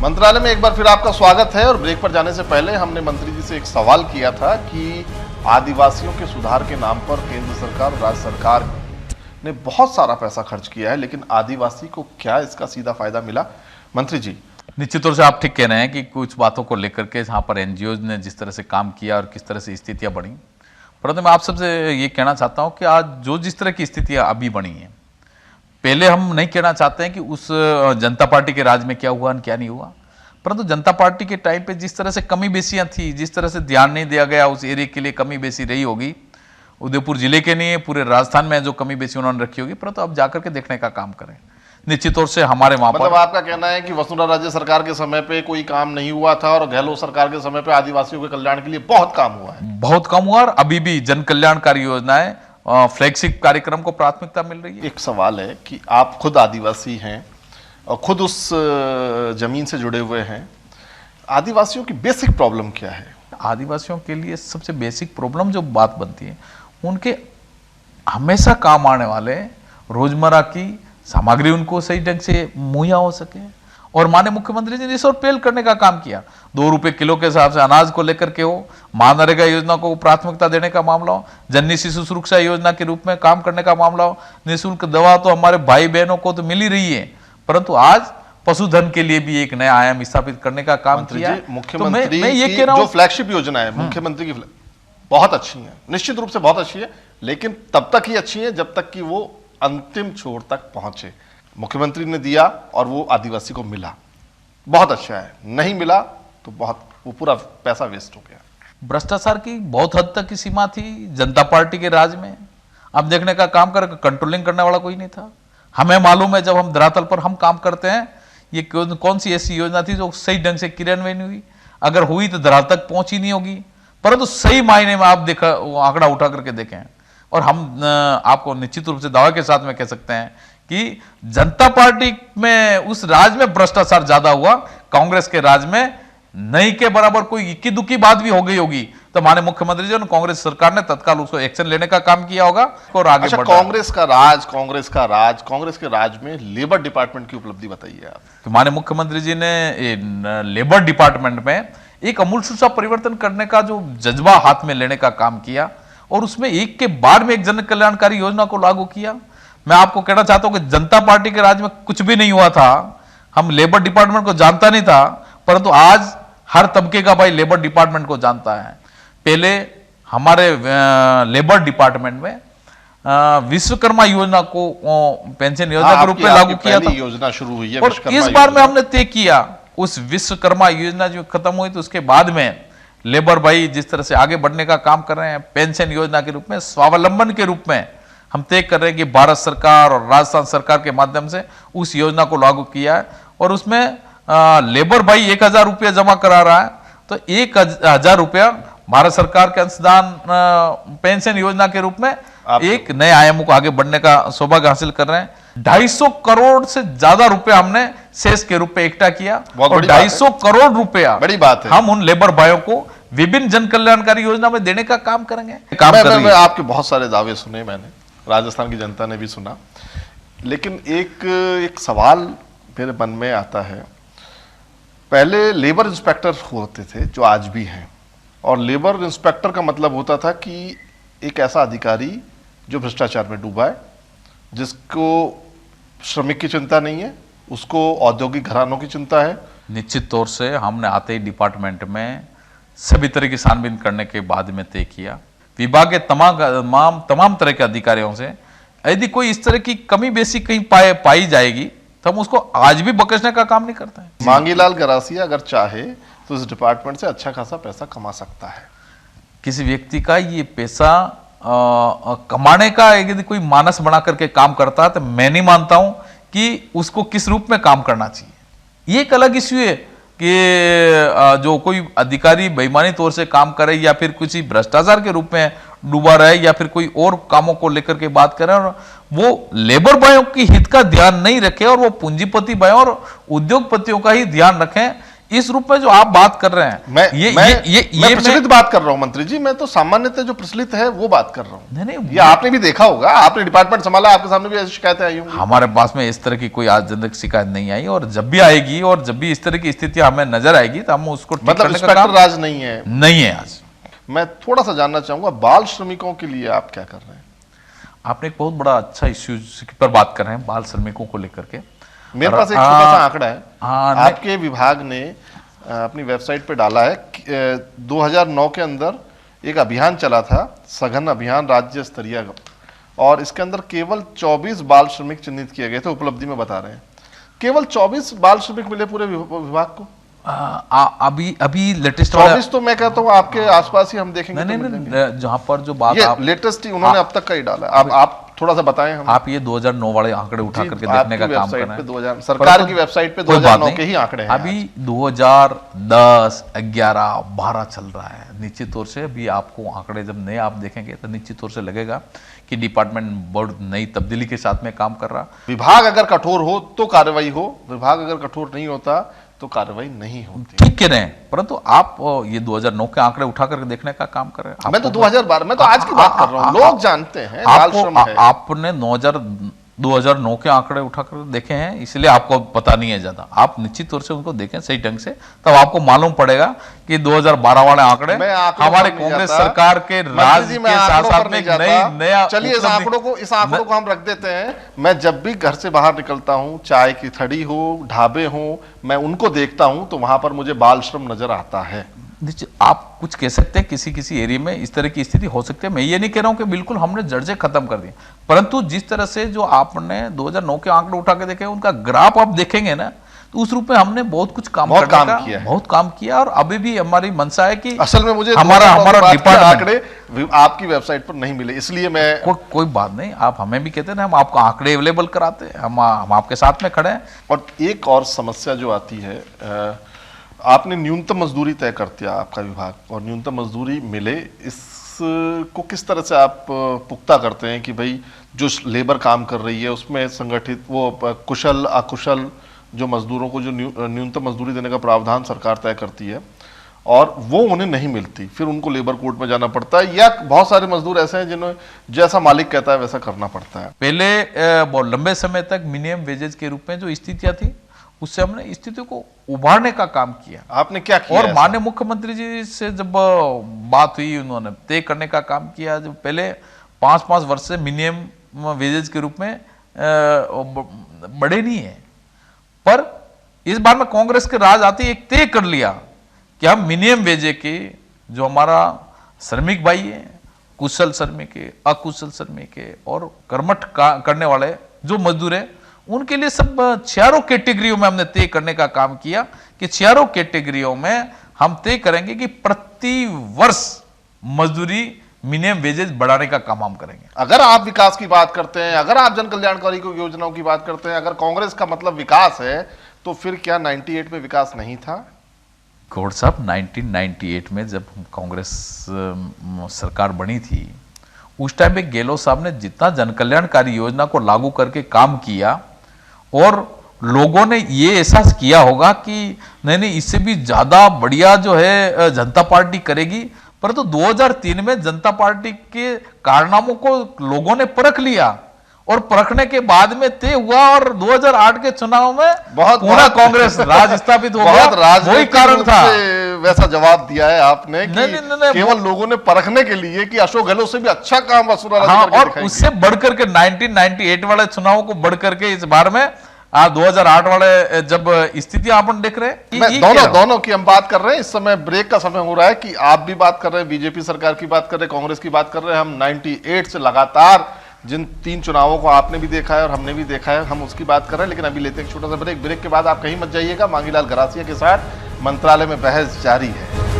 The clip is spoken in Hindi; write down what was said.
मंत्रालय में एक बार फिर आपका स्वागत है। और ब्रेक पर जाने से पहले हमने मंत्री जी से एक सवाल किया था कि आदिवासियों के सुधार के नाम पर केंद्र सरकार और राज्य सरकार ने बहुत सारा पैसा खर्च किया है, लेकिन आदिवासी को क्या इसका सीधा फायदा मिला? मंत्री जी, निश्चित तौर से आप ठीक कह रहे हैं कि कुछ बातों को लेकर के जहाँ पर एनजीओ ने जिस तरह से काम किया और किस तरह से स्थितियां बढ़ी, परंतु मैं आप सबसे ये कहना चाहता हूँ कि आज जो जिस तरह की स्थितियां अभी बनी हैं, पहले हम नहीं कहना चाहते हैं कि उस जनता पार्टी के राज में क्या हुआ और क्या नहीं हुआ, परंतु जनता पार्टी के टाइम पे जिस तरह से कमी बेसियां थी, जिस तरह से ध्यान नहीं दिया गया, उस एरिया के लिए कमी बेसी रही होगी। उदयपुर जिले के नहीं, पूरे राजस्थान में जो कमी बेसी उन्होंने रखी होगी, परंतु अब जाकर के देखने का काम करें। निश्चित तौर से हमारे वहां मतलब आपका कहना है कि वसुंधरा राज्य सरकार के समय पे कोई काम नहीं हुआ था और गहलोत सरकार के समय पे आदिवासियों के कल्याण के लिए बहुत काम हुआ है? बहुत कम हुआ और अभी भी जन कल्याणकारी योजनाएं, फ्लैगशिप कार्यक्रम को प्राथमिकता मिल रही है। एक सवाल है कि आप खुद आदिवासी हैं और खुद उस जमीन से जुड़े हुए हैं, आदिवासियों की बेसिक प्रॉब्लम क्या है? आदिवासियों के लिए सबसे बेसिक प्रॉब्लम जो बात बनती है, उनके हमेशा काम आने वाले रोजमर्रा की सामग्री उनको सही ढंग से मुहैया हो सके। और माननीय मुख्यमंत्री जी ने इस और पहल करने का काम किया। 2 रुपए किलो के हिसाब से अनाज को लेकर के हो, मनरेगा योजना को प्राथमिकता देने का मामला हो, जननी शिशु सुरक्षा योजना के रूप में काम करने का मामला हो, निःशुल्क दवा तो हमारे भाई बहनों को तो मिल ही रही है, परंतु आज पशुधन के लिए भी एक नया आयाम स्थापित करने का काम किया। मुख्यमंत्री मैं ये कह रहा हूं, जो फ्लैगशिप योजना है मुख्यमंत्री की बहुत अच्छी है, निश्चित रूप से बहुत अच्छी है, लेकिन तब तक ही अच्छी है जब तक कि वो अंतिम छोर तक पहुंचे। मुख्यमंत्री ने दिया और वो आदिवासी को मिला, बहुत अच्छा है। नहीं मिला तो वो पूरा पैसा वेस्ट हो गया। भ्रष्टाचार की बहुत हद तक की सीमा थी जनता पार्टी के राज में। अब देखने का काम कर, कंट्रोलिंग करने वाला कोई नहीं था। हमें मालूम है, जब हम धरातल पर हम काम करते हैं, ये कौन सी ऐसी योजना थी जो सही ढंग से क्रियान्वयन हुई, अगर हुई तो धरातल तक पहुंची नहीं होगी। परंतु सही मायने में आप देखा, वो आंकड़ा उठा करके देखें, और हम आपको निश्चित रूप से दावे के साथ में कह सकते हैं कि जनता पार्टी में उस राज में भ्रष्टाचार ज्यादा हुआ, कांग्रेस के राज में नहीं के बराबर कोई इक्की दुक्की बात भी हो गई होगी तो माननीय मुख्यमंत्री जी और कांग्रेस सरकार ने तत्काल उसको एक्शन लेने का काम किया होगा और आगे अच्छा, कांग्रेस के राज में लेबर डिपार्टमेंट की उपलब्धि बताइए आप। तो माननीय मुख्यमंत्री जी ने लेबर डिपार्टमेंट में एक अमूलचूल सा परिवर्तन करने का जो जज्बा हाथ में लेने का काम किया और उसमें एक के बाद में एक जन कल्याणकारी योजना को लागू किया। मैं आपको कहना चाहता हूं कि जनता पार्टी के राज में कुछ भी नहीं हुआ था, हम लेबर डिपार्टमेंट को जानता नहीं था, परंतु आज हर तबके का भाई लेबर डिपार्टमेंट को जानता है। पहले हमारे लेबर डिपार्टमेंट में विश्वकर्मा योजना को पेंशन योजना के रूप में लागू किया था, योजना शुरू हुई है, और इस बार में हमने तय किया उस विश्वकर्मा योजना जो खत्म हुई तो उसके बाद में लेबर भाई जिस तरह से आगे बढ़ने का काम कर रहे हैं, पेंशन योजना के रूप में, स्वावलंबन के रूप में हम तय कर रहे हैं कि भारत सरकार और राजस्थान सरकार के माध्यम से उस योजना को लागू किया है। और उसमें लेबर भाई 1000 रुपया जमा करा रहा है, तो 1000 रुपया भारत सरकार के अंशदान पेंशन योजना के रूप में एक नए आयामों को आगे बढ़ने का सौभाग्य हासिल कर रहे हैं। 250 करोड़ से ज्यादा रुपया हमने शेष के रूप में इकट्ठा किया और 250 करोड़ रुपया बड़ी बात है, हम उन लेबर भाइयों को विभिन्न जन कल्याणकारी योजना में देने का काम करेंगे। मैं आपके बहुत सारे दावे सुने, मैंने राजस्थान की जनता ने भी सुना, लेकिन एक सवाल मेरे मन में आता है। पहले लेबर इंस्पेक्टर होते थे जो आज भी हैं, और लेबर इंस्पेक्टर का मतलब होता था कि एक ऐसा अधिकारी जो भ्रष्टाचार में डूबा है, जिसको श्रमिक की चिंता नहीं है, उसको औद्योगिक घरानों की चिंता है। निश्चित तौर से हमने आते ही डिपार्टमेंट में सभी तरह की छानबीन करने के बाद में तय किया, विभाग के तमाम तरह के अधिकारियों से यदि कोई इस तरह की कमी बेसी कहीं पाई जाएगी तो हम उसको आज भी बख्शने का काम नहीं करते हैं। मांगीलाल गरासिया अगर चाहे तो इस डिपार्टमेंट से अच्छा खासा पैसा कमा सकता है। किसी व्यक्ति का ये पैसा कमाने का यदि कोई मानस बना करके काम करता है तो मैं नहीं मानता हूं कि उसको किस रूप में काम करना चाहिए। ये एक अलग इश्यू है कि जो कोई अधिकारी बेईमानी तौर से काम करे या फिर किसी भ्रष्टाचार के रूप में डूबा रहे या फिर कोई और कामों को लेकर के बात करें और वो लेबर भाइयों की हित का ध्यान नहीं रखे और वो पूंजीपति भाइयों और उद्योगपतियों का ही ध्यान रखें, इस रूप में जो आप बात कर रहे हैं, मैं प्रचलित बात कर रहा हूं मंत्री जी, मैं तो सामान्यतः जो प्रचलित है वो बात कर रहा हूं। नहीं, ये आपने भी देखा होगा, आपने डिपार्टमेंट संभाला, आपके सामने भी ऐसी शिकायतें आई होंगी। हमारे पास में इस तरह की कोई आज तक शिकायत नहीं आई, और जब भी आएगी और जब भी इस तरह की स्थिति हमें नजर आएगी तो हम उसको ठीक मतलब करने का इंस्पेक्टर काम राज नहीं है? नहीं है। आज मैं थोड़ा सा जानना चाहूंगा, बाल श्रमिकों के लिए आप क्या कर रहे हैं? आपने एक बहुत बड़ा अच्छा इश्यू पर बात कर रहे हैं, बाल श्रमिकों को लेकर के। मेरे पास एक छोटा सा आंकड़ा है, हाँ, आपके विभाग ने अपनी वेबसाइट पे डाला है। 2009 के अंदर एक अभियान चला था, सघन अभियान राज्य स्तरीय, और इसके अंदर केवल 24 बाल श्रमिक चिन्हित किए गए थे। उपलब्धि में बता रहे हैं, केवल 24 बाल श्रमिक मिले पूरे विभाग को। अभी लेटेस्ट 24 तो मैं कहता हूँ आपके आसपास ही हम देखेंगे। नहीं, जहां पर जो बात ये लेटेस्ट ही उन्होंने अब तक का ही डाला है। आप थोड़ा सा बताएं हम। आप ये 2009 वाले आंकड़े उठा करके देखने का काम कर रहे हैं। सरकार की वेबसाइट पे 2009 के ही आंकड़े हैं। अभी 2010, 11, 12 चल रहा है। निश्चित तौर से अभी आपको आंकड़े जब नए आप देखेंगे तो निश्चित तौर से लगेगा कि डिपार्टमेंट बहुत नई तब्दीली के साथ में काम कर रहा। विभाग अगर कठोर हो तो कार्रवाई हो, विभाग अगर कठोर नहीं होता तो कार्रवाई नहीं होती। ठीक कह रहे हैं, परंतु आप ये 2009 के आंकड़े उठा करके देखने का काम कर रहे हैं। मैं तो 2012, मैं तो आज की बात कर रहा हूं। लोग जानते हैं बाल श्रम है। आपने 2009 के आंकड़े उठाकर देखे हैं, इसलिए आपको पता नहीं है ज्यादा। आप निश्चित तौर से उनको देखें सही ढंग से, तब आपको मालूम पड़ेगा कि 2012 वाले आंकड़े हमारे कांग्रेस सरकार के राज के साथ साथ में नया। चलिए इस आंकड़ों को हम रख देते हैं। मैं जब भी घर से बाहर निकलता हूं, चाय की थड़ी हो, ढाबे हो, मैं उनको देखता हूं तो वहां पर मुझे बाल श्रम नजर आता है। आप कुछ कह सकते हैं, किसी किसी एरिया में इस तरह की स्थिति हो सकती है। मैं ये नहीं कह रहा हूं कि बिल्कुल हमने जड़ से खत्म कर दिया, परंतु जिस तरह से जो आपने 2009 के आंकड़े उठा के देखे, उनका ग्राफ आप देखेंगे ना, तो उस रूप में हमने बहुत कुछ काम किया। और अभी भी हमारी मंशा है कि असल में मुझे हमारा डिपार्टमेंट आंकड़े आपकी वेबसाइट पर नहीं मिले, इसलिए मैं कोई बात नहीं, आप हमें भी कहते हैं ना, हम आपको आंकड़े अवेलेबल कराते हैं, हम आपके साथ में खड़े हैं। और एक और समस्या जो आती है, आपने न्यूनतम मजदूरी तय कर दिया आपका विभाग, और न्यूनतम मजदूरी मिले, इसको किस तरह से आप पुख्ता करते हैं कि भाई जो लेबर काम कर रही है उसमें संगठित वो कुशल अकुशल जो मजदूरों को जो न्यूनतम मजदूरी देने का प्रावधान सरकार तय करती है और वो उन्हें नहीं मिलती, फिर उनको लेबर कोर्ट में जाना पड़ता है, या बहुत सारे मजदूर ऐसे हैं जिन्हें जैसा मालिक कहता है वैसा करना पड़ता है? पहले बहुत लंबे समय तक मिनिमम वेजेज के रूप में जो स्थितियां थी, उससे हमने स्थिति को उभारने का काम किया। आपने क्या किया? और माननीय मुख्यमंत्री जी से जब बात हुई, उन्होंने तय करने का काम किया। जो पहले 5-5 वर्ष से मिनिमम वेजेज के रूप में बढ़े नहीं है, पर इस बार में कांग्रेस के राज आते एक तय कर लिया कि हम मिनिमम वेजे के जो हमारा श्रमिक भाई है, कुशल श्रमिक है, अकुशल श्रमिक है और कर्मठ करने वाले जो मजदूर है, उनके लिए सब चारों कैटेगरियों में हमने तय करने का काम किया कि चारों कैटेगरियों में हम तय करेंगे कि प्रति वर्ष मजदूरी मिनिमम वेजेस बढ़ाने का काम हम करेंगे। अगर आप विकास की बात करते हैं, अगर आप जन कल्याणकारी योजनाओं की बात करते हैं, अगर कांग्रेस का मतलब विकास है, तो फिर क्या 98 में विकास नहीं था? गौड़ साहब, 1998 में जब कांग्रेस सरकार बनी थी, उस टाइम पे गहलोत साहब ने जितना जन कल्याणकारी योजना को लागू करके काम किया, और लोगों ने ये एहसास किया होगा कि नहीं इससे भी ज्यादा बढ़िया जो है जनता पार्टी करेगी। परंतु 2003 में जनता पार्टी के कारनामों को लोगों ने परख लिया, और परखने के बाद में तय हुआ, और 2008 के चुनाव में पूरा कांग्रेस राज स्थापित हो गया। वही कारण था। वैसा जवाब दिया है आपने कि नहीं, केवल लोगों ने परखने के लिए कि अशोक गहलोत से भी अच्छा काम वसुंधरा राजे करके और उससे बढ़कर के 1998 वाले चुनाव को बढ़कर के इस बार में 2008 वाले जब स्थिति अपन देख रहे हैं, दोनों की हम बात कर रहे हैं। इस समय ब्रेक का समय हो रहा है कि आप भी बात कर रहे हैं, बीजेपी सरकार की बात कर रहे हैं, कांग्रेस की बात कर रहे हैं। हम 98 से लगातार जिन 3 चुनावों को आपने भी देखा है और हमने भी देखा है, हम उसकी बात कर रहे हैं। लेकिन अभी लेते हैं एक छोटा सा ब्रेक। ब्रेक के बाद आप कहीं मत जाइएगा। मांगीलाल गरासिया के साथ मंत्रालय में बहस जारी है।